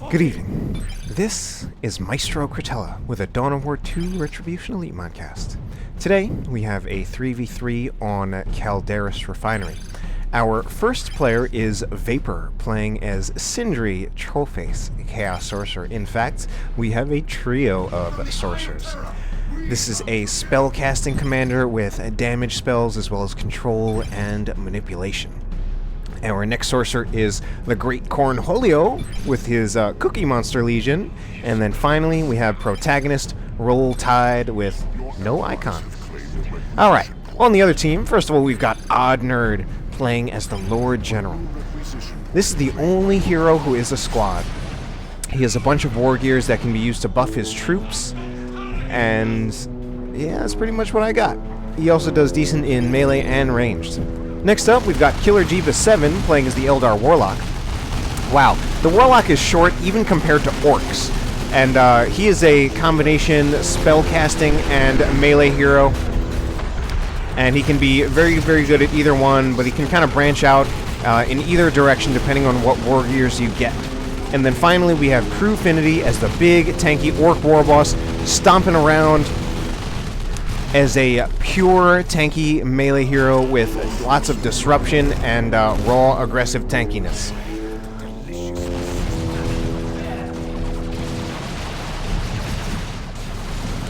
Good evening. This is Maestro Cretella with a Dawn of War 2 Retribution Elite modcast. Today, we have a 3v3 on Calderis Refinery. Our first player is Vapor, playing as Sindri, Trollface, Chaos Sorcerer. In fact, we have a trio of sorcerers. This is a spell-casting commander with damage spells as well as control and manipulation. Our next sorcerer is the Great Cornholio with his Cookie Monster Legion. And then finally, we have Protagonist, Roll Tide with no icon. Alright, on the other team, first of all, we've got Oddnerd playing as the Lord General. This is the only hero who is a squad. He has a bunch of war gears that can be used to buff his troops. And yeah, that's pretty much what I got. He also does decent in melee and ranged. Next up, we've got Killer Jebus 7 playing as the Eldar Warlock. Wow, the Warlock is short even compared to orcs. And he is a combination spellcasting and melee hero. And he can be very, very good at either one, but he can kind of branch out in either direction depending on what war gears you get. And then finally, we have Crewfinity as the big, tanky orc warboss, stomping around as a pure tanky melee hero with lots of disruption and raw aggressive tankiness.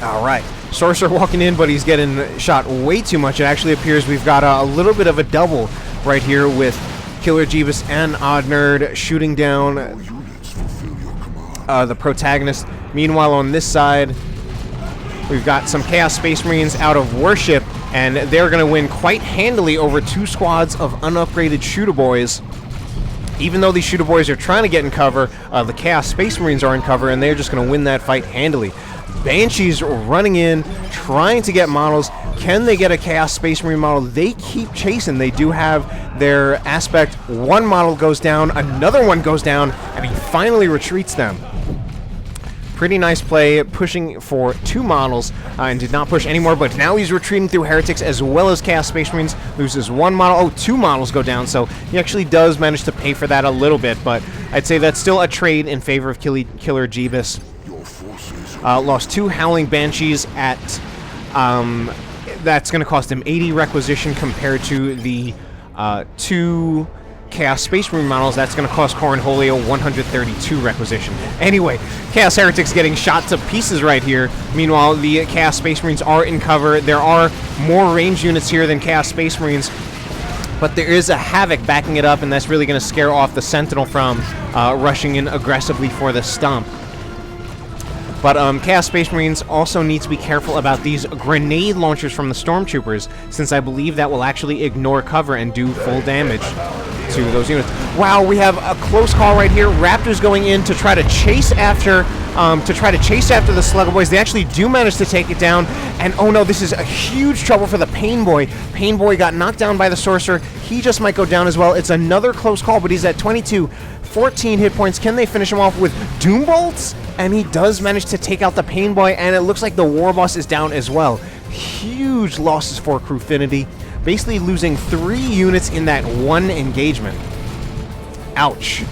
Alright, Sorcerer walking in, but he's getting shot way too much. It actually appears we've got a little bit of a double right here with Killer Jebus and Oddnerd shooting down the Protagonist. Meanwhile, on this side, we've got some Chaos Space Marines out of Worship, and they're going to win quite handily over two squads of unupgraded Shooter Boys. Even though these Shooter Boys are trying to get in cover, the Chaos Space Marines are in cover, and they're just going to win that fight handily. Banshees running in, trying to get models. Can they get a Chaos Space Marine model? They keep chasing. They do have their aspect. One model goes down, another one goes down, and he finally retreats them. Pretty nice play, pushing for two models, and did not push anymore, but now he's retreating through Heretics as well as Chaos Space Marines. Loses one model. Oh, two models go down, so he actually does manage to pay for that a little bit, but I'd say that's still a trade in favor of Killer Jebus. Lost two Howling Banshees at... that's going to cost him 80 requisition compared to the two Chaos Space Marine models. That's going to cost Cornholio 132 requisition. Anyway, Chaos Heretics getting shot to pieces right here. Meanwhile, the Chaos Space Marines are in cover. There are more range units here than Chaos Space Marines, but there is a Havoc backing it up, and that's really going to scare off the Sentinel from rushing in aggressively for the stump. But Chaos Space Marines also need to be careful about these grenade launchers from the Stormtroopers, since I believe that will actually ignore cover and do full damage to those units. Wow, we have a close call right here. Raptors going in to try to chase after the Slugger Boys. They actually do manage to take it down, and oh no, this is a huge trouble for the Pain Boy. Pain Boy got knocked down by the Sorcerer. He just might go down as well. It's another close call, but he's at 14 hit points. Can they finish him off with Doom Bolts? And he does manage to take out the Pain Boy, and it looks like the Warboss is down as well. Huge losses for Crewfinity, basically losing 3 units in that one engagement. Ouch.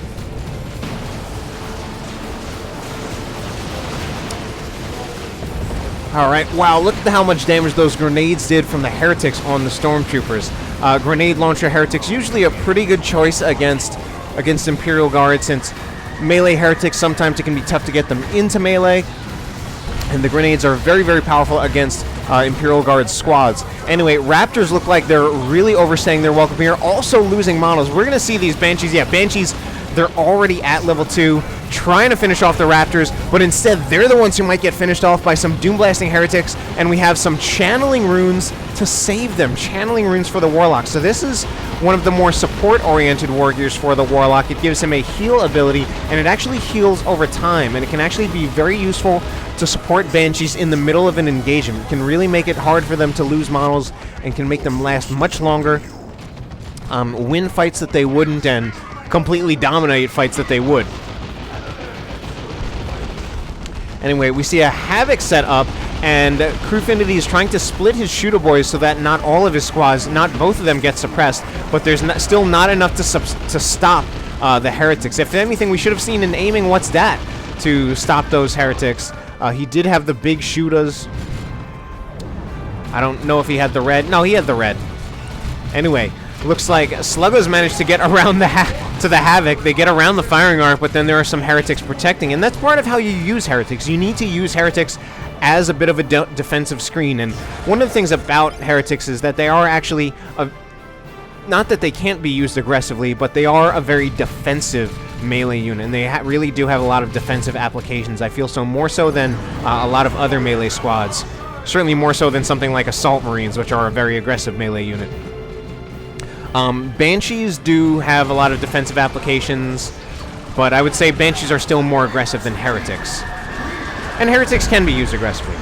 Alright, wow, look at how much damage those grenades did from the Heretics on the Stormtroopers. Grenade launcher Heretics, usually a pretty good choice against Imperial Guard, since melee Heretics, sometimes it can be tough to get them into melee, and the grenades are very, very powerful against Imperial Guard squads. Anyway, Raptors look like they're really overstaying their welcome here, also losing models. We're going to see these Banshees. Yeah, Banshees, they're already at level 2, trying to finish off the Raptors, but instead they're the ones who might get finished off by some Doom Blasting Heretics, and we have some Channeling Runes to save them. Channeling Runes for the Warlock. So this is one of the more support-oriented war gears for the Warlock. It gives him a heal ability, and it actually heals over time, and it can actually be very useful to support Banshees in the middle of an engagement. It can really make it hard for them to lose models, and can make them last much longer, win fights that they wouldn't, and completely dominate fights that they would. Anyway, we see a Havoc set up, and Crewfinity is trying to split his Shooter Boys so that not all of his squads, not both of them, get suppressed, but there's still not enough to stop the heretics. If anything, we should have seen an aiming what's that to stop those heretics. He did have the big shooters. I don't know if he had the red. No, he had the red. Anyway, looks like Sluggos managed to get around the Havoc. They get around the firing arc, but then there are some heretics protecting, and that's part of how you use heretics. You need to use heretics as a bit of a defensive screen, and one of the things about heretics is that they are actually not that they can't be used aggressively, but they are a very defensive melee unit, and they really do have a lot of defensive applications. I feel so more so than a lot of other melee squads. Certainly more so than something like Assault Marines, which are a very aggressive melee unit. Banshees do have a lot of defensive applications, but I would say Banshees are still more aggressive than Heretics. And Heretics can be used aggressively.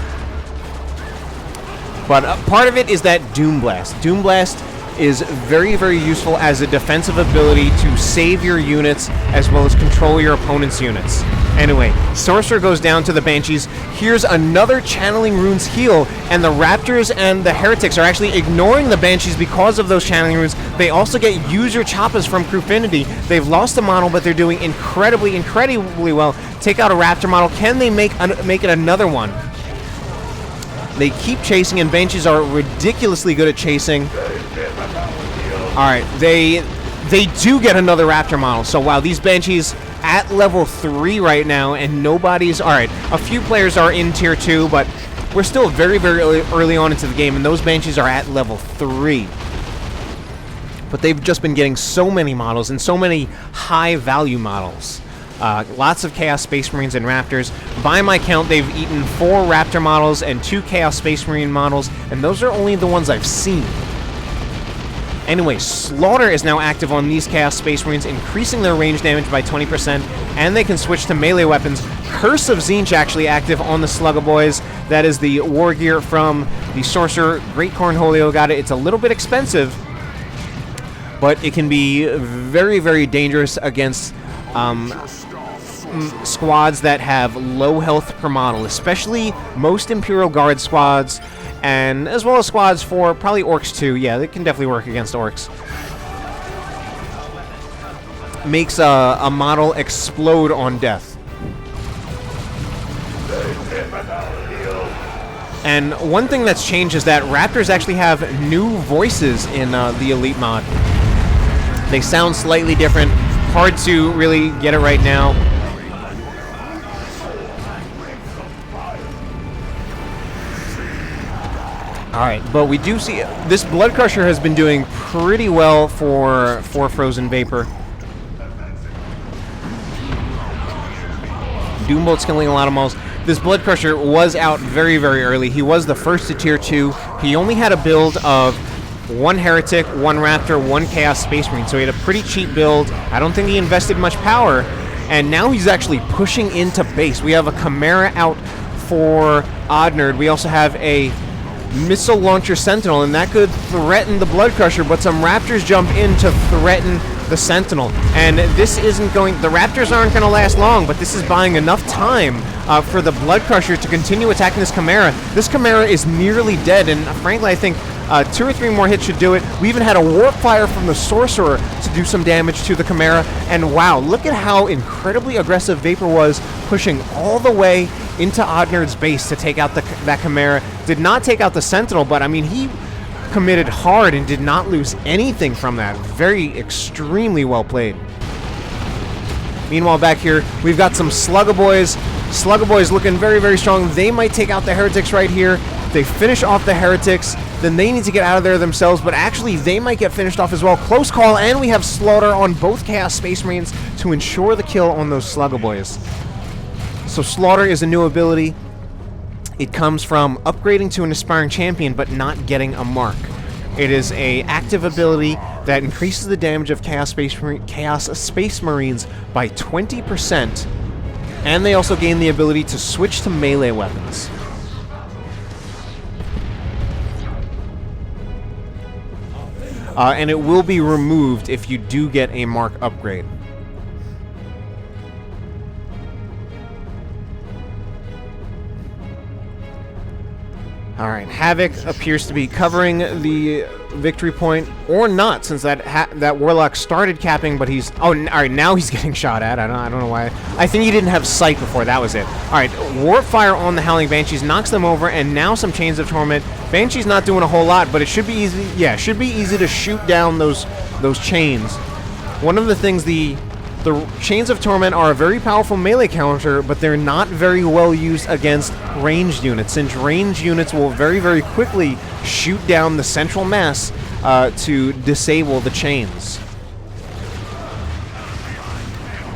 But part of it is that Doom Blast. Doom Blast is very, very useful as a defensive ability to save your units as well as control your opponent's units. Anyway, Sorcerer goes down to the Banshees. Here's another Channeling Runes heal, and the Raptors and the Heretics are actually ignoring the Banshees because of those Channeling Runes. They also get User Choppas from Crewfinity. They've lost a model, but they're doing incredibly well. Take out a Raptor model. Can they make it another one? They keep chasing, and Banshees are ridiculously good at chasing. Alright, they do get another Raptor model. So wow, these Banshees at level 3 right now, and nobody's... Alright, a few players are in tier 2, but we're still very, very early on into the game, and those Banshees are at level 3. But they've just been getting so many models, and so many high-value models. Lots of Chaos Space Marines and Raptors. By my count, they've eaten 4 Raptor models and 2 Chaos Space Marine models, and those are only the ones I've seen. Anyway, Slaughter is now active on these Chaos Space Marines, increasing their range damage by 20%, and they can switch to melee weapons. Curse of Tzeentch actually active on the Slugga Boys. That is the war gear from the Sorcerer. Great Cornholio got it. It's a little bit expensive, but it can be very, very dangerous against squads that have low health per model, especially most Imperial Guard squads, and as well as squads for probably Orcs too. Yeah, they can definitely work against Orcs. Makes a model explode on death. And one thing that's changed is that Raptors actually have new voices in the Elite mod. They sound slightly different. Hard to really get it right now. Alright, but we do see... This Blood Crusher has been doing pretty well for Frozen Vapor. Doombolt's killing a lot of models. This Blood Crusher was out very, very early. He was the first to tier 2. He only had a build of 1 Heretic, 1 Raptor, 1 Chaos Space Marine, so he had a pretty cheap build. I don't think he invested much power, and now he's actually pushing into base. We have a Chimera out for Oddnerd. We also have a Missile Launcher Sentinel, and that could threaten the Blood Crusher, but some Raptors jump in to threaten the Sentinel. And this isn't going... The Raptors aren't going to last long, but this is buying enough time for the Blood Crusher to continue attacking this Chimera. This Chimera is nearly dead, and frankly, I think 2 or 3 more hits should do it. We even had a Warp Fire from the Sorcerer to do some damage to the Chimera, and wow, look at how incredibly aggressive Vapor was, pushing all the way into Oddnerd's base to take out that Chimera. Did not take out the Sentinel, but I mean, he committed hard and did not lose anything from that. Very, extremely well played. Meanwhile, back here, we've got some Slugga Boys. Slugga Boys looking very, very strong. They might take out the Heretics right here. They finish off the Heretics, then they need to get out of there themselves, but actually they might get finished off as well. Close call, and we have Slaughter on both Chaos Space Marines to ensure the kill on those Slugga Boys. So Slaughter is a new ability. It comes from upgrading to an Aspiring Champion, but not getting a mark. It is an active ability that increases the damage of Chaos Space Marines by 20%, and they also gain the ability to switch to melee weapons. And it will be removed if you do get a mark upgrade. Alright, Havoc appears to be covering the victory point, or not, since that Warlock started capping, but he's... Oh, alright, now he's getting shot at. I don't know why. I think he didn't have sight before, that was it. Alright, Warp Fire on the Howling Banshees knocks them over, and now some Chains of Torment. Banshee's not doing a whole lot, but it should be easy... Yeah, it should be easy to shoot down those chains. One of the things the Chains of Torment are a very powerful melee counter, but they're not very well used against ranged units, since ranged units will very, very quickly shoot down the central mass to disable the chains.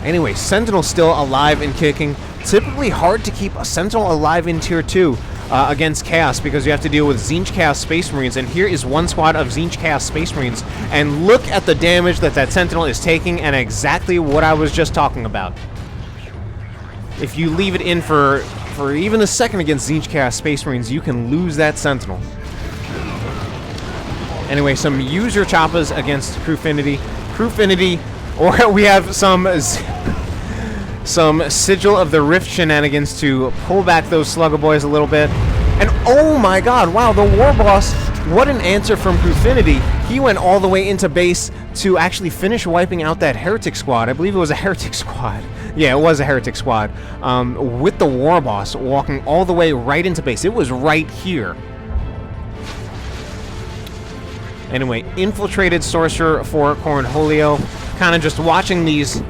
Anyway, Sentinel's still alive and kicking. Typically hard to keep a Sentinel alive in Tier 2 against Chaos, because you have to deal with Tzeentch Chaos Space Marines, and here is one squad of Tzeentch Chaos Space Marines, and look at the damage that Sentinel is taking, and exactly what I was just talking about. If you leave it in for even a second against Tzeentch Chaos Space Marines, you can lose that Sentinel. Anyway, some user choppas against Crewfinity. Crewfinity, or we have some Sigil of the Rift shenanigans to pull back those Slugger Boys a little bit. And oh my god, wow, the Warboss, what an answer from Crewfinity. He went all the way into base to actually finish wiping out that Heretic squad. I believe it was a Heretic squad. Yeah, it was a Heretic squad. With the Warboss walking all the way right into base. It was right here. Anyway, infiltrated Sorcerer for Cornholio. Kind of just watching these...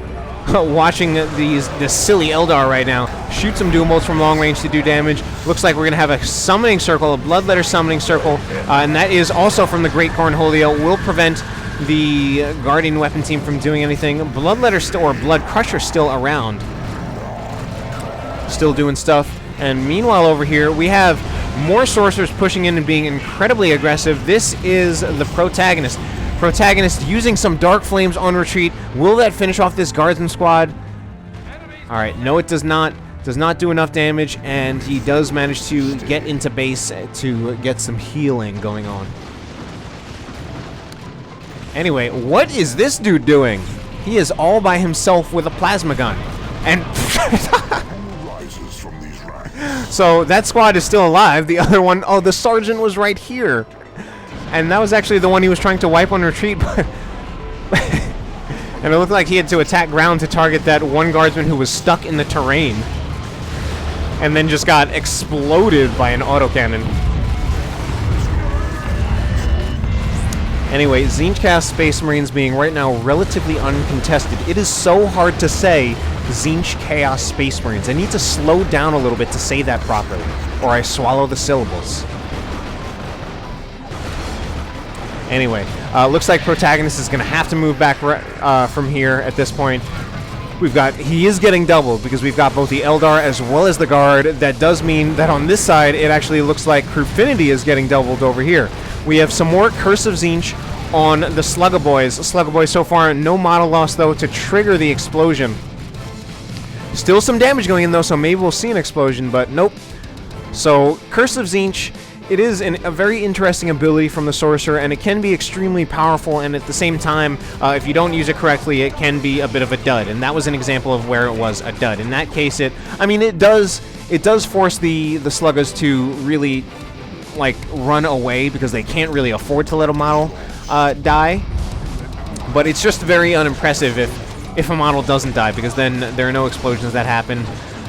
this silly Eldar right now shoot some Doom Bolts from long range to do damage. Looks like we're going to have a summoning circle, a Bloodletter summoning circle, and that is also from the Great Cornholio. Will prevent the Guardian weapon team from doing anything. Bloodletter or Blood Crusher still around, still doing stuff. And meanwhile over here we have more Sorcerers pushing in and being incredibly aggressive. This is the Protagonist. Protagonist using some Dark Flames on retreat. Will that finish off this Guardsman squad? Alright, no it does not. Does not do enough damage, and he does manage to get into base to get some healing going on. Anyway, what is this dude doing? He is all by himself with a plasma gun. And... So that squad is still alive. The other one, oh, the Sergeant was right here. And that was actually the one he was trying to wipe on retreat, but... and it looked like he had to attack ground to target that one Guardsman who was stuck in the terrain. And then just got exploded by an autocannon. Anyway, Tzeentch Chaos Space Marines being right now relatively uncontested. It is so hard to say Tzeentch Chaos Space Marines. I need to slow down a little bit to say that properly, or I swallow the syllables. Anyway, looks like Protagonist is going to have to move back from here at this point. He is getting doubled because we've got both the Eldar as well as the Guard. That does mean that on this side, it actually looks like Crewfinity is getting doubled over here. We have some more Curse of Tzeentch on the Slugger Boys. Slugger Boys so far, no model loss though to trigger the explosion. Still some damage going in though, so maybe we'll see an explosion, but nope. So, Curse of Tzeentch, it is a very interesting ability from the Sorcerer, and it can be extremely powerful, and at the same time, if you don't use it correctly, it can be a bit of a dud, and that was an example of where it was a dud. In that case, it does force the Sluggers to really, like, run away, because they can't really afford to let a model die, but it's just very unimpressive if a model doesn't die, because then there are no explosions that happen.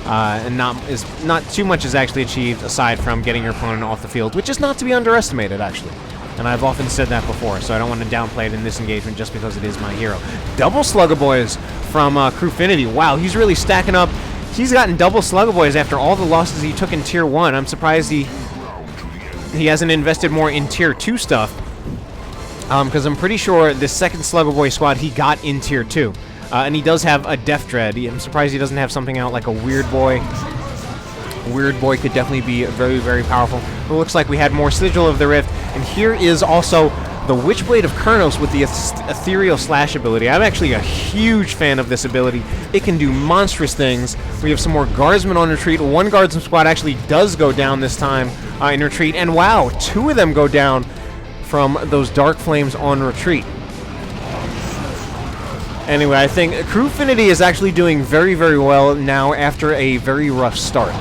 And not too much is actually achieved aside from getting your opponent off the field, which is not to be underestimated, actually. And I've often said that before, so I don't want to downplay it in this engagement just because it is my hero. Double Slugger Boys from Crewfinity. Wow, he's really stacking up. He's gotten double Slugger Boys after all the losses he took in Tier 1. I'm surprised he hasn't invested more in Tier 2 stuff, because I'm pretty sure this second Slugger Boy squad he got in Tier 2. And he does have a Death Dread. I'm surprised he doesn't have something out like a Weird Boy. Weird Boy could definitely be very, very powerful. It looks like we had more Sigil of the Rift. And here is also the Witchblade of Kurnos with the Ethereal Slash ability. I'm actually a huge fan of this ability. It can do monstrous things. We have some more Guardsmen on retreat. One Guardsman squad actually does go down this time in retreat. And wow, 2 of them go down from those Dark Flames on retreat. Anyway, I think Crewfinity is actually doing very, very well now after a very rough start.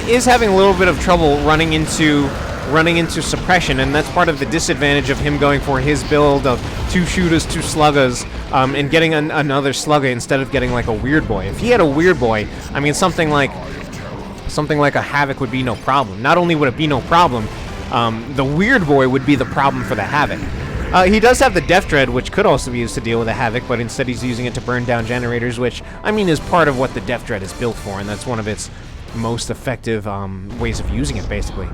Is having a little bit of trouble running into running into suppression, and that's part of the disadvantage of him going for his build of 2 shooters, 2 sluggers, and getting another slugger instead of getting like a weird boy. If he had a weird boy, I mean, something like a Havoc would be no problem. Not only would it be no problem, the weird boy would be the problem for the Havoc. He does have the Death Dread, which could also be used to deal with a Havoc, but instead he's using it to burn down generators, which, I mean, is part of what the Death Dread is built for, and that's one of its most effective ways of using it, basically.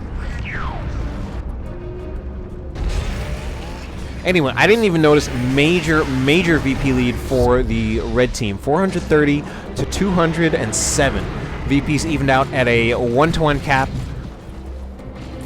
Anyway, I didn't even notice major VP lead for the red team. 430 to 207. VPs evened out at a 1-to-1 cap.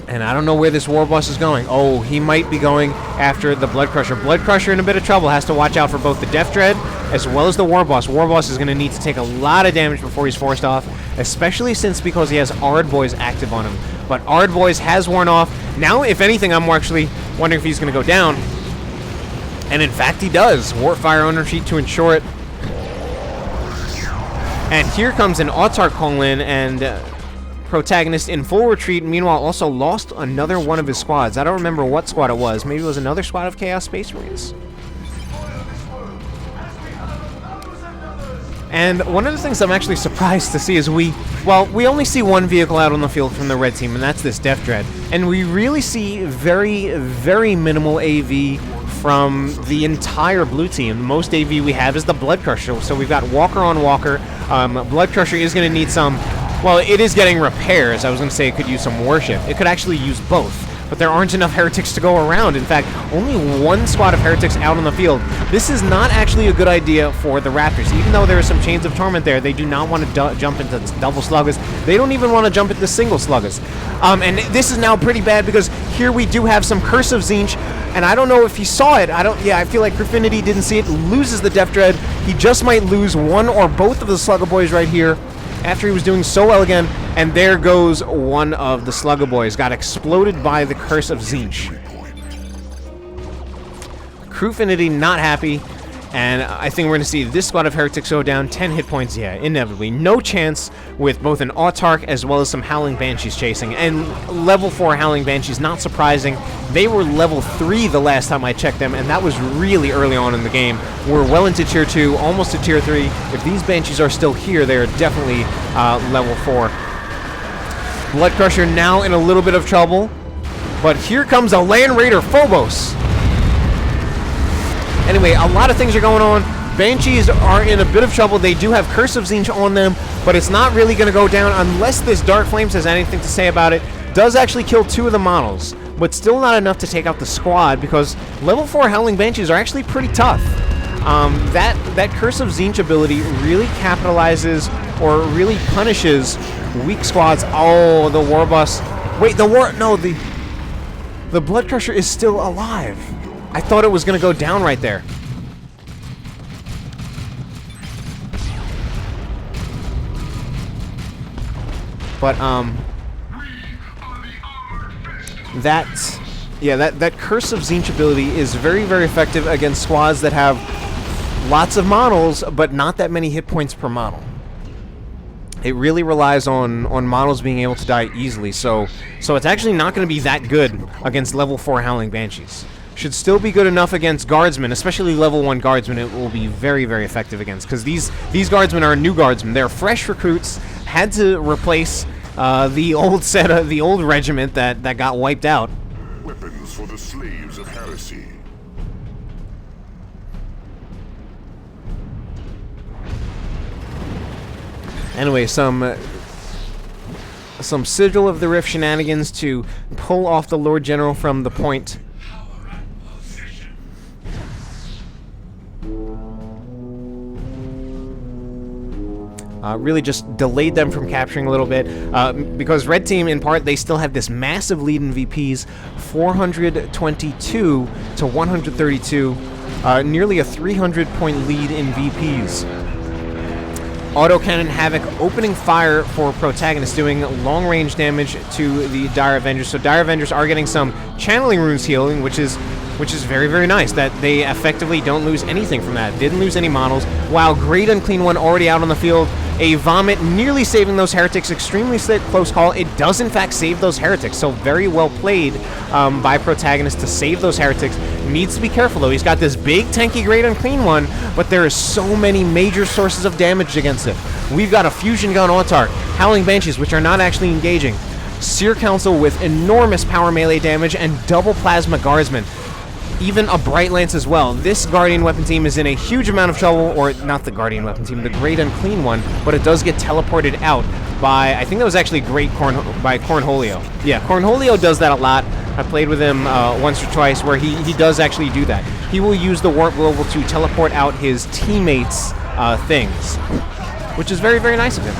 And I don't know where this Warboss is going. Oh, he might be going after the Blood Crusher. Blood Crusher in a bit of trouble. Has to watch out for both the Death Dread as well as the Warboss. Warboss is going to need to take a lot of damage before he's forced off, especially because he has Ardboys active on him. But Ardboys has worn off. Now, if anything, I'm actually wondering if he's going to go down. And in fact, he does. Warfire on retreat to ensure it. And here comes an Autarch call in, and Protagonist in full retreat, meanwhile also lost another one of his squads. I don't remember what squad it was. Maybe it was another squad of Chaos Space Marines. And one of the things I'm actually surprised to see is we only see one vehicle out on the field from the red team, and that's this Death Dread. And we really see very, very minimal AV from the entire blue team. The most AV we have is the Blood Crusher. So we've got Walker on Walker. Blood Crusher is going to need some... Well, it is getting repairs. I was going to say it could use some worship. It could actually use both. But there aren't enough heretics to go around. In fact, only one squad of heretics out on the field. This is not actually a good idea for the Raptors. Even though there are some Chains of Torment there, they do not want to jump into double sluggers. They don't even want to jump into single sluggers. And this is now pretty bad because here we do have some Curse of Tzeentch. And I don't know if he saw it. I feel like Crewfinity didn't see it. Loses the Death Dread. He just might lose one or both of the Slugger Boys right here after he was doing so well again. And there goes one of the Slugger Boys. Got exploded by the Curse of Tzeentch. Crewfinity not happy. And I think we're going to see this squad of heretics go down. 10 hit points, yeah, inevitably. No chance with both an Autarch as well as some Howling Banshees chasing. And level 4 Howling Banshees, not surprising. They were level 3 the last time I checked them, and that was really early on in the game. We're well into Tier 2, almost to Tier 3. If these Banshees are still here, they are definitely level 4. Blood Crusher now in a little bit of trouble. But here comes a Land Raider Phobos. Anyway, a lot of things are going on. Banshees are in a bit of trouble. They do have Curse of Tzeentch on them, but it's not really going to go down unless this Dark Flames has anything to say about it. Does actually kill 2 of the models, but still not enough to take out the squad because level 4 Howling Banshees are actually pretty tough. That Curse of Tzeentch ability really capitalizes or really punishes weak squads. Oh, the Warboss. Wait, the Blood Crusher is still alive. I thought it was going to go down right there. But, that Curse of Tzeentch ability is very, very effective against squads that have lots of models, but not that many hit points per model. It really relies on models being able to die easily, so it's actually not going to be that good against level 4 Howling Banshees. Should still be good enough against Guardsmen, especially level 1 Guardsmen. It will be very, very effective against, because these Guardsmen are new Guardsmen. They're fresh recruits, had to replace the old regiment that got wiped out. Weapons for the slaves of heresy. Anyway, some Sigil of the Rift shenanigans to pull off the Lord General from the point. Really just delayed them from capturing a little bit, because Red Team, in part, they still have this massive lead in VPs, 422 to 132, nearly a 300-point lead in VPs. Autocannon Havoc opening fire for Protagonist, doing long-range damage to the Dire Avengers. So Dire Avengers are getting some Channeling Runes healing, which is very, very nice, that they effectively don't lose anything from that. Didn't lose any models. Wow, great Unclean One already out on the field. A Vomit nearly saving those heretics. Extremely close call. It does, in fact, save those heretics. So very well played by Protagonist to save those heretics. Needs to be careful, though. He's got this big, tanky, great unclean one, but there are so many major sources of damage against it. We've got a Fusion Gun Autarch, Howling Banshees, which are not actually engaging, Seer Council with enormous power melee damage, and double Plasma Guardsmen. Even a Bright Lance as well. This Guardian weapon team is in a huge amount of trouble, or not the Guardian weapon team, the Great Unclean one, but it does get teleported out by, I think that was actually by Cornholio. Yeah, Cornholio does that a lot. I played with him once or twice where he does actually do that. He will use the Warp Global to teleport out his teammates' things, which is very, very nice of him.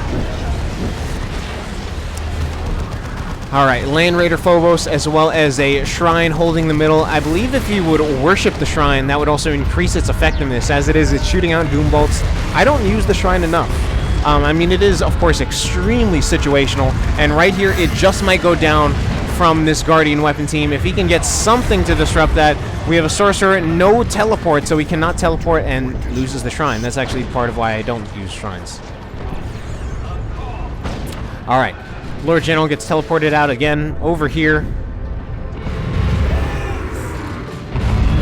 Alright, Land Raider Phobos, as well as a Shrine holding the middle. I believe if you would worship the Shrine, that would also increase its effectiveness. As it is, it's shooting out Doom Bolts. I don't use the Shrine enough. I mean, it is, of course, extremely situational, and right here, it just might go down from this Guardian weapon team. If he can get something to disrupt that, we have a Sorcerer, no teleport, so he cannot teleport and loses the Shrine. That's actually part of why I don't use Shrines. Alright. Lord General gets teleported out again over here.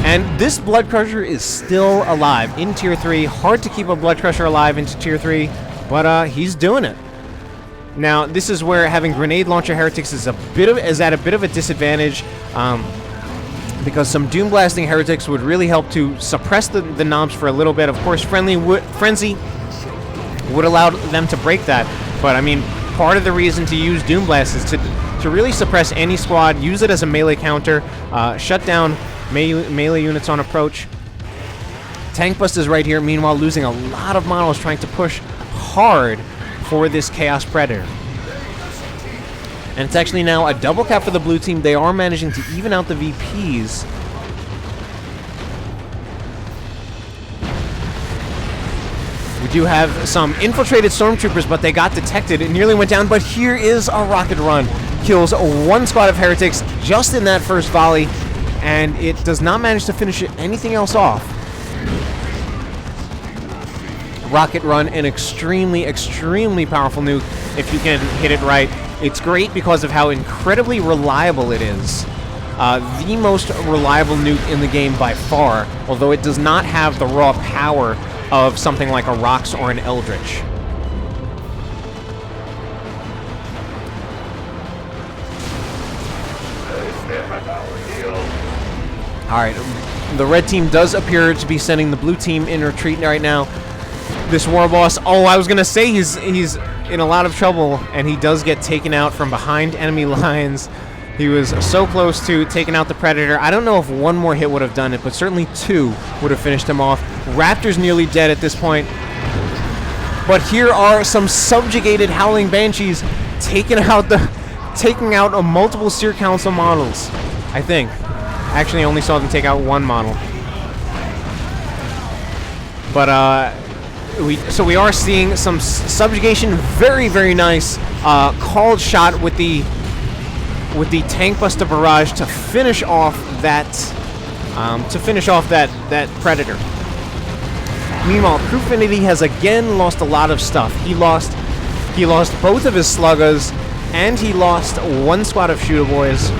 And this Blood Crusher is still alive in Tier 3. Hard to keep a Blood Crusher alive into Tier 3, but he's doing it. Now, this is where having Grenade Launcher Heretics is at a bit of a disadvantage, because some Doom Blasting Heretics would really help to suppress the knobs for a little bit. Of course, Frenzy would allow them to break that, but I mean, part of the reason to use Doom Blast is to really suppress any squad, use it as a melee counter, shut down melee units on approach. Tank Bust is right here, meanwhile losing a lot of models trying to push hard for this Chaos Predator. And it's actually now a double cap for the blue team. They are managing to even out the VPs. We do have some infiltrated stormtroopers, but they got detected. It nearly went down, but here is a rocket run. Kills one squad of heretics just in that first volley, and it does not manage to finish anything else off. Rocket run, an extremely, extremely powerful nuke if you can hit it right. It's great because of how incredibly reliable it is. The most reliable nuke in the game by far, although it does not have the raw power of something like a Rox or an Eldritch. Alright, the red team does appear to be sending the blue team in retreat right now. This Warboss, oh, I was gonna say he's in a lot of trouble, and he does get taken out from behind enemy lines. He was so close to taking out the Predator. I don't know if one more hit would have done it, but certainly two would have finished him off. Raptor's nearly dead at this point. But here are some subjugated Howling Banshees taking out multiple Seer Council models, I think. Actually, I only saw them take out one model. But so we are seeing some subjugation. Very, very nice called shot with the Tank Buster Barrage to finish off that Predator. Meanwhile, Crewfinity has again lost a lot of stuff. He lost both of his Sluggers, and he lost one squad of Shooter Boys.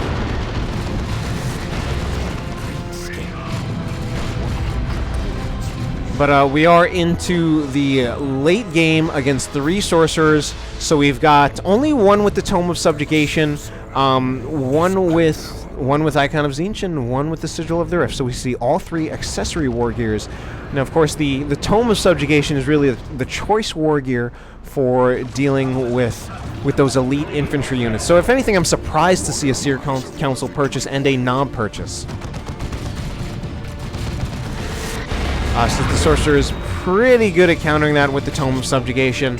But we are into the late game against 3 Sorcerers. So we've got only one with the Tome of Subjugation, one with Icon of Tzeentch, and one with the Sigil of the Rift. So we see all 3 accessory war gears. Now, of course, the Tome of Subjugation is really the choice war gear for dealing with those elite infantry units. So if anything, I'm surprised to see a Seer Council purchase and a Knob purchase. Since the Sorcerer is pretty good at countering that with the Tome of Subjugation,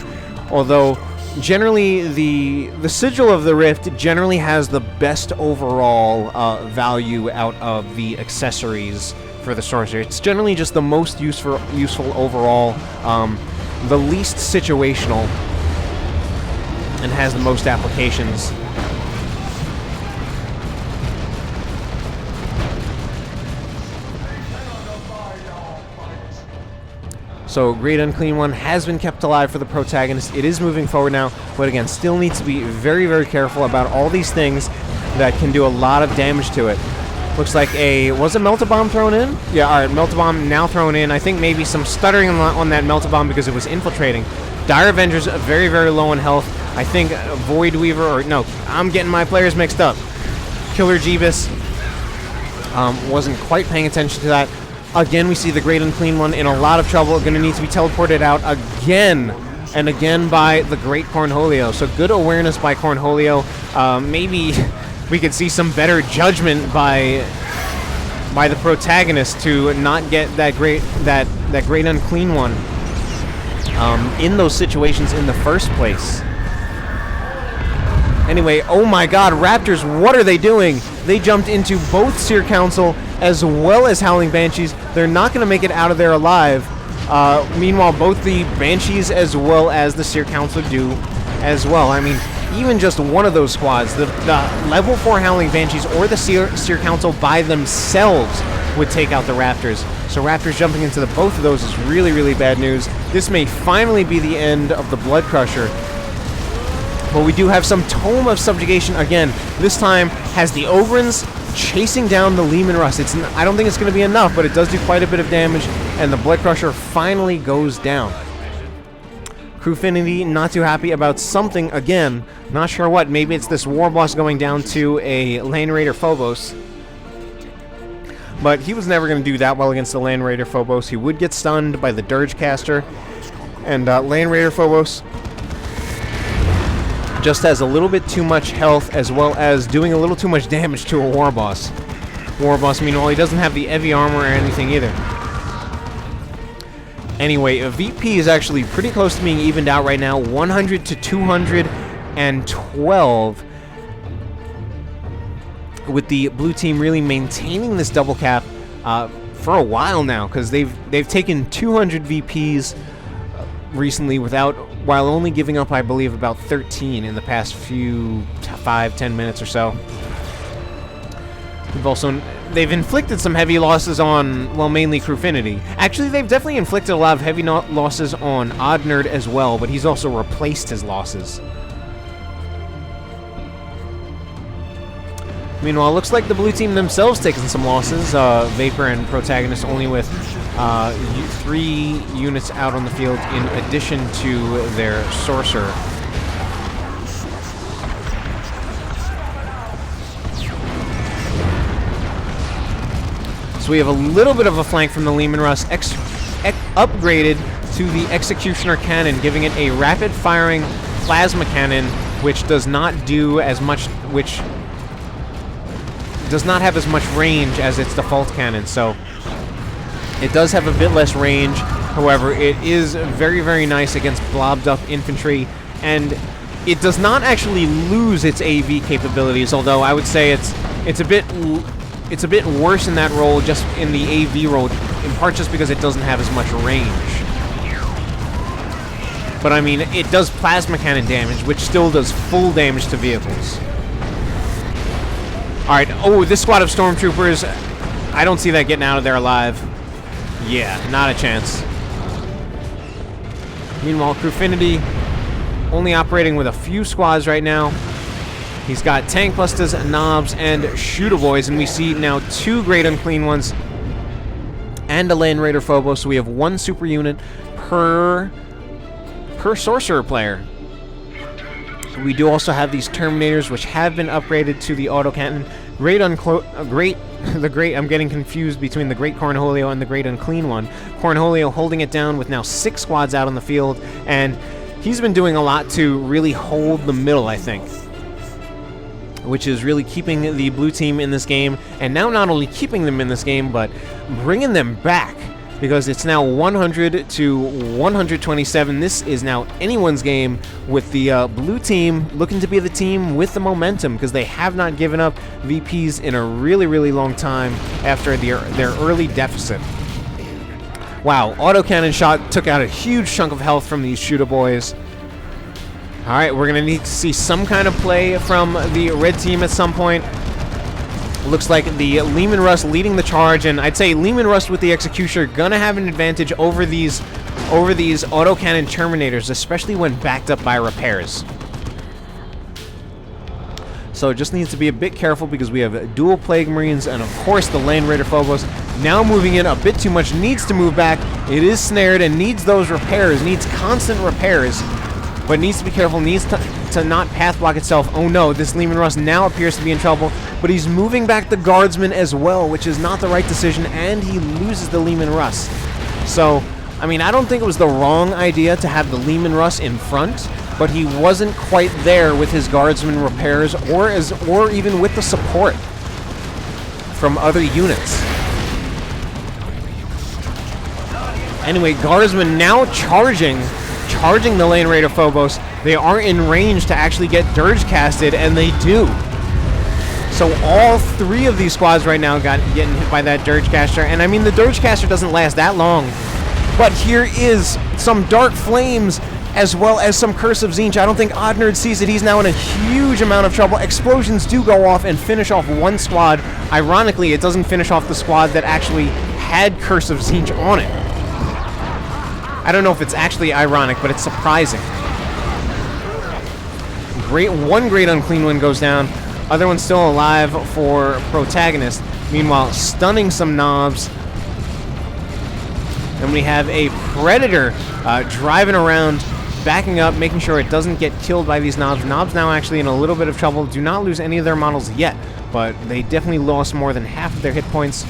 although generally the Sigil of the Rift generally has the best overall value out of the accessories for the Sorcerer. It's generally just the most useful overall, the least situational, and has the most applications. So Great Unclean One has been kept alive for the Protagonist. It is moving forward now, but again, still needs to be very, very careful about all these things that can do a lot of damage to it. Looks like was a Melt-A-Bomb thrown in? Yeah, alright, Melt-A-Bomb now thrown in. I think maybe some stuttering on that Melt-A-Bomb because it was infiltrating. Dire Avenger's very, very low in health. I think Void Weaver, or no, I'm getting my players mixed up. Killer Jebus wasn't quite paying attention to that. Again, we see the Great Unclean One in a lot of trouble. Going to need to be teleported out again and again by the Great Cornholio. So good awareness by Cornholio. Maybe we could see some better judgment by the Protagonist to not get that Great Unclean One in those situations in the first place. Anyway, oh my god, Raptors, what are they doing? They jumped into both Seer Council as well as Howling Banshees. They're not going to make it out of there alive. Meanwhile, both the Banshees as well as the Seer Council do as well. I mean, even just one of those squads, the level 4 Howling Banshees or the Seer Council by themselves would take out the Raptors. So Raptors jumping into both of those is really, really bad news. This may finally be the end of the Blood Crusher. But we do have some Tome of Subjugation again. This time has the Ogrins chasing down the Leman Russ. I don't think it's going to be enough, but it does do quite a bit of damage, and the Blood Crusher finally goes down. Crewfinity not too happy about something again. Not sure what. Maybe it's this Warboss going down to a Land Raider Phobos. But he was never going to do that well against the Land Raider Phobos. He would get stunned by the Dirge Caster. And Land Raider Phobos just has a little bit too much health, as well as doing a little too much damage to a Warboss. Warboss, meanwhile, he doesn't have the heavy armor or anything either. Anyway, a VP is actually pretty close to being evened out right now, 100 to 212, with the blue team really maintaining this double cap for a while now, because they've taken 200 VPs recently while only giving up, I believe, about 13 in the past 5-10 minutes or so. They've inflicted some heavy losses on, well, mainly Crewfinity. Actually, they've definitely inflicted a lot of heavy losses on Oddnerd as well, but he's also replaced his losses. Meanwhile, it looks like the blue team themselves taking some losses. Vapor and Protagonist only with 3 units out on the field in addition to their Sorcerer. So we have a little bit of a flank from the Leman Russ, upgraded to the Executioner Cannon, giving it a rapid-firing plasma cannon, which does not do as much, which does not have as much range as its default cannon, so it does have a bit less range. However, it is very, very nice against blobbed up infantry, and it does not actually lose its AV capabilities, although I would say it's a bit worse in that role, just in the AV role, in part just because it doesn't have as much range. But I mean, it does plasma cannon damage, which still does full damage to vehicles. Alright, oh, this squad of Stormtroopers, I don't see that getting out of there alive. Yeah, not a chance. Meanwhile, Crewfinity only operating with a few squads right now. He's got Tank Busters, Knobs, and Shooter Boys, and we see now 2 Great Unclean Ones and a Land Raider Phobos, so we have 1 super unit per Sorcerer player. We do also have these Terminators, which have been upgraded to the autocannon. I'm getting confused between the Great Cornholio and the Great Unclean One. Cornholio holding it down with now 6 squads out on the field, and he's been doing a lot to really hold the middle, I think, which is really keeping the blue team in this game, and now not only keeping them in this game, but bringing them back, because it's now 100 to 127. This is now anyone's game, with the blue team looking to be the team with the momentum, because they have not given up VPs in a really, really long time after their early deficit. Wow, autocannon shot took out a huge chunk of health from these Shooter Boys. Alright, we're going to need to see some kind of play from the red team at some point. Looks like the Leman Russ leading the charge, and I'd say Leman Russ with the Executioner gonna have an advantage over these over these autocannon Terminators, especially when backed up by repairs. So it just needs to be a bit careful because we have dual Plague Marines and, of course, the Land Raider Phobos. Now moving in a bit too much, needs to move back. It is snared and needs those repairs, needs constant repairs, but needs to be careful, needs to not path block itself. Oh no, this Leman Russ now appears to be in trouble, but he's moving back the Guardsmen as well, which is not the right decision, and he loses the Leman Russ. So, I mean, I don't think it was the wrong idea to have the Leman Russ in front, but he wasn't quite there with his Guardsman repairs or even with the support from other units. Anyway, Guardsmen now charging the Land Raider Phobos. They are in range to actually get Dirge casted, and they do. So all three of these squads right now getting hit by that Dirge caster, and I mean the Dirge caster doesn't last that long. But here is some Dark Flames as well as some Curse of Tzeentch. I don't think Oddnerd sees it. He's now in a huge amount of trouble. Explosions do go off and finish off one squad. Ironically, it doesn't finish off the squad that actually had Curse of Tzeentch on it. I don't know if it's actually ironic, but it's surprising. One Great Unclean One goes down. Other one's still alive for Protagonist. Meanwhile, stunning some knobs. And we have a Predator driving around, backing up, making sure it doesn't get killed by these knobs. Knobs now actually in a little bit of trouble. Do not lose any of their models yet, but they definitely lost more than half of their hit points.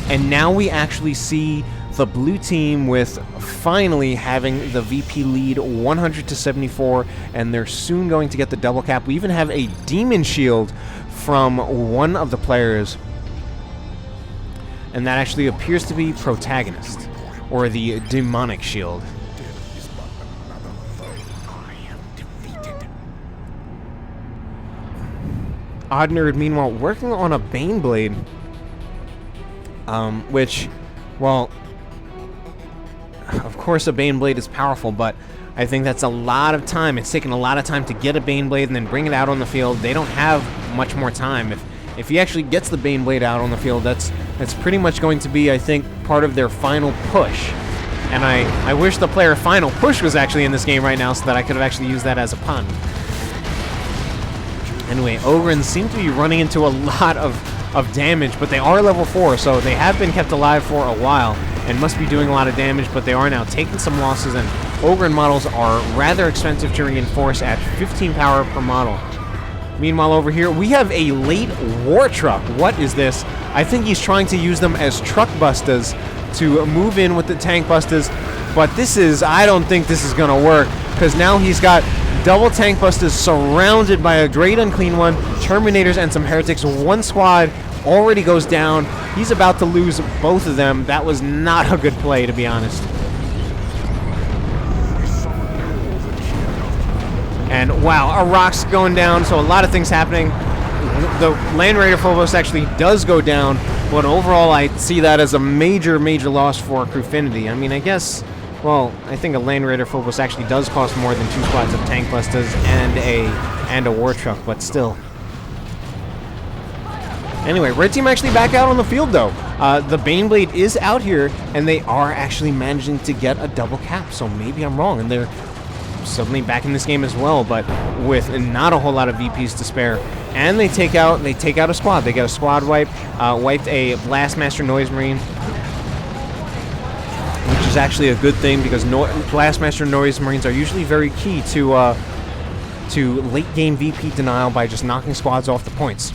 And now we actually see the blue team with finally having the VP lead 100-74, and they're soon going to get the double cap. We even have a Demon Shield from one of the players, and that actually appears to be Protagonist, or the Demonic Shield. Oddnerd, meanwhile, working on a Baneblade, which, well, of course a Baneblade is powerful, but I think that's a lot of time. It's taken a lot of time to get a Baneblade and then bring it out on the field. They don't have much more time. If he actually gets the Baneblade out on the field, that's pretty much going to be, I think, part of their final push. And I wish the player final push was actually in this game right now so that I could have actually used that as a pun. Anyway, Ogrins seem to be running into a lot of damage, but they are level 4, so they have been kept alive for a while and must be doing a lot of damage, but they are now taking some losses, and Ogrin models are rather expensive to reinforce at 15 power per model. Meanwhile, over here, we have a late War Truck. What is this? I think he's trying to use them as truck busters to move in with the tank busters, but I don't think this is going to work, because now he's got double tank busters surrounded by a Great Unclean One, Terminators, and some Heretics. One squad already goes down. He's about to lose both of them. That was not a good play, to be honest. And wow, a rock's going down, so a lot of things happening. The Land Raider Phobos actually does go down, but overall I see that as a major, major loss for Crewfinity. I mean, I guess, well, I think a Land Raider Phobos actually does cost more than 2 squads of tank busters and a war truck, but still. Anyway, red team actually back out on the field, though. The Baneblade is out here, and they are actually managing to get a double cap, so maybe I'm wrong, and they're suddenly back in this game as well, but with not a whole lot of VPs to spare. And they take out a squad. They get a squad wipe, wiped a Blastmaster Noise Marine, which is actually a good thing because Blastmaster Noise Marines are usually very key to late game VP denial by just knocking squads off the points.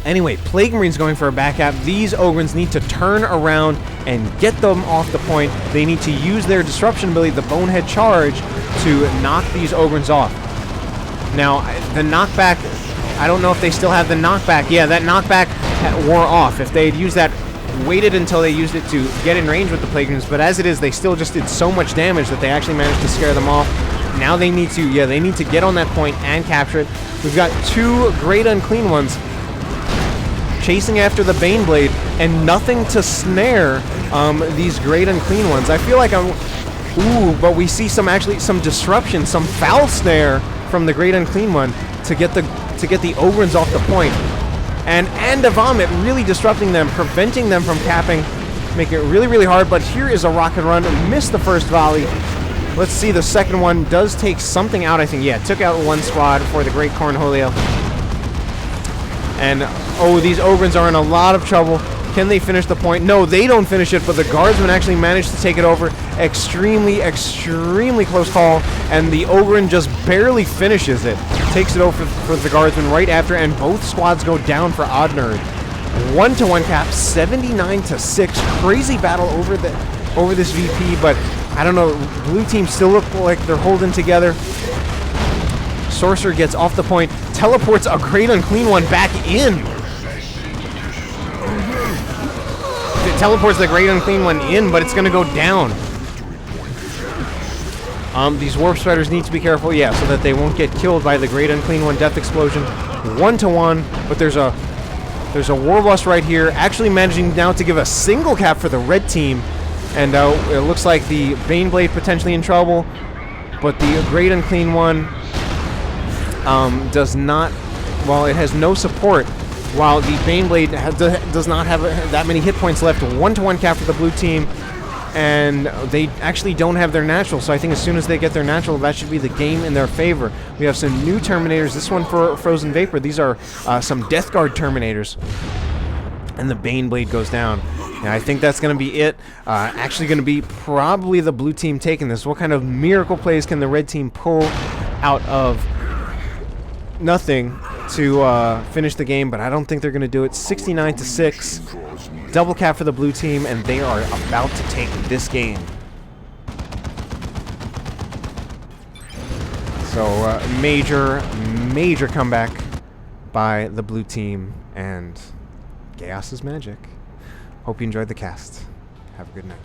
Anyway, Plague Marines going for a back cap. These Ogrins need to turn around and get them off the point. They need to use their disruption ability, the Bonehead Charge, to knock these Ogrins off. Now, the knockback, I don't know if they still have the knockback. Yeah, that knockback wore off. If they had used that, waited until they used it to get in range with the Plague Marines, but as it is, they still just did so much damage that they actually managed to scare them off. Now they need to, they need to get on that point and capture it. We've got 2 Great Unclean Ones chasing after the Baneblade, and nothing to snare these Great Unclean Ones. I feel like but we see some disruption, some foul snare from the Great Unclean One to get the Ogrins off the point. And a Vomit really disrupting them, preventing them from capping. making it really, really hard. But here is a rocket run. Missed the first volley. Let's see, the second one does take something out, I think. Yeah, took out one squad for the great Cornholio. And, oh, these Ogrins are in a lot of trouble. Can they finish the point? No, they don't finish it, but the Guardsmen actually managed to take it over. Extremely, extremely close call, and the Ogrin just barely finishes it. Takes it over for the Guardsmen right after, and both squads go down for Oddnerd. 1-to-1 cap, 79-6. Crazy battle over this VP, but I don't know. Blue team still look like they're holding together. Sorcerer gets off the point, teleports a Great Unclean One back in. It teleports the Great Unclean One in, but it's going to go down. These Warp Spiders need to be careful, yeah, so that they won't get killed by the Great Unclean One Death Explosion. 1-to-1, but there's a Warboss right here, actually managing now to give a single cap for the red team. And it looks like the Baneblade potentially in trouble, but the Great Unclean One does not, well, it has no support, while the Baneblade does not have that many hit points left. 1-to-1 cap for the blue team, and they actually don't have their natural, so I think as soon as they get their natural, that should be the game in their favor. We have some new Terminators, this one for Frozen Vapor. These are some Death Guard Terminators, and the Baneblade goes down. And I think that's going to be it. Actually going to be probably the blue team taking this. What kind of miracle plays can the red team pull out of nothing to finish the game? But I don't think they're going to do it. 69-6. Double cap for the blue team, and they are about to take this game. So major comeback by the blue team, and chaos is magic. Hope you enjoyed the cast. Have a good night.